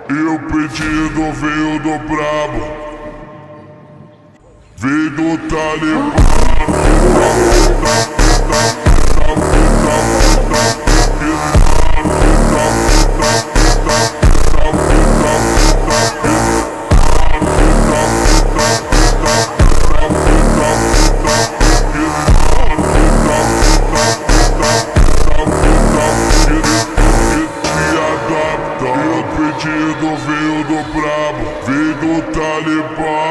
E o pedido veio do brabo, veio do Talibã. O pedido veio do brabo, veio do Talibã.